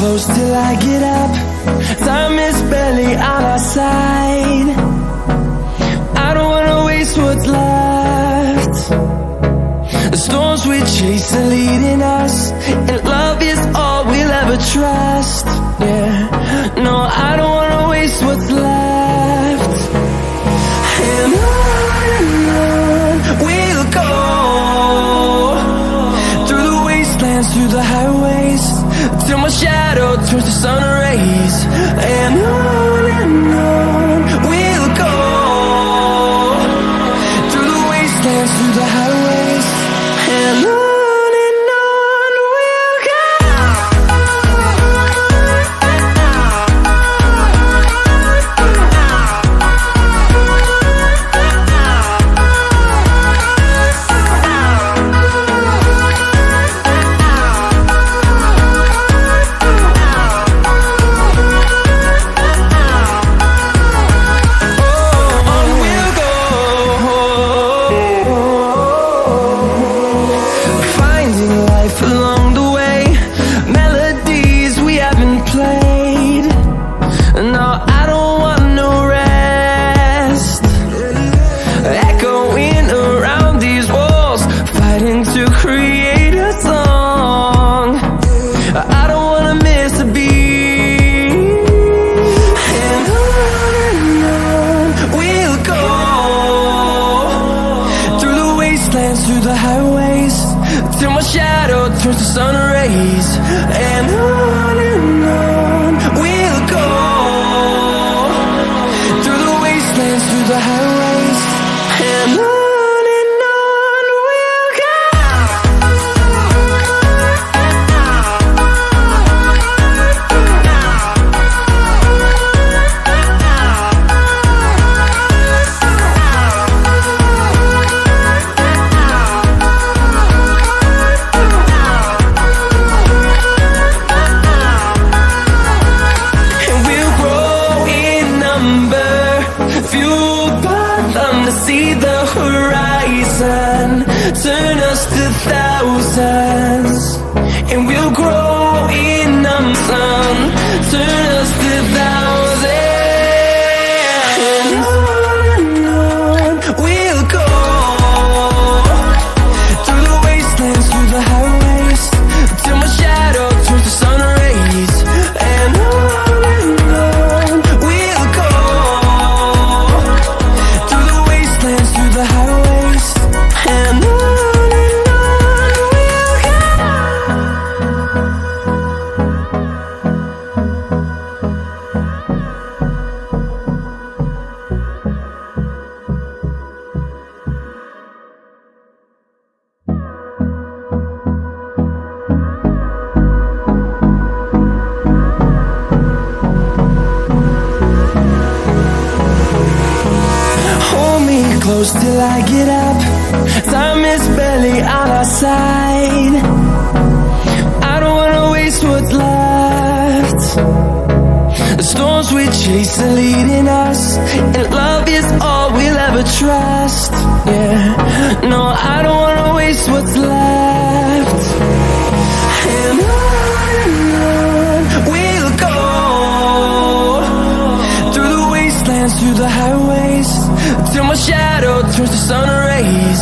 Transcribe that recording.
close till I get up. Time is barely on our side. I don't wanna waste what's left. The storms we chase are leading us, and love is all we'll ever trust. Yeah, no, I don't wanna waste what's left. And on we'll go, through the wastelands, through the highways, till my shadow turns to sun rays. And on we'll go, through the wastelands, through the highways, and on we'll go. Through the highways, till my shadow turns to sun rays. And on we'll go, through the wastelands, through the highways, and on we'll go. See the horizon, turn us to thousands, and we'll grow in the sun, turn us to thousands. And on we'll go, through the wastelands, through the highways, till my shadow turns to sun rays. And on we'll go, through the highways, and on we'll go. Hold me close till I get up. Time is barely on our side. I don't wanna waste what's left. The storms we chase are leading us, and love is all we'll ever trust. Yeah, no, I don't wanna waste what's left. And on we'll go, through the wastelands, through the highways, till my shadow turns to sun rays.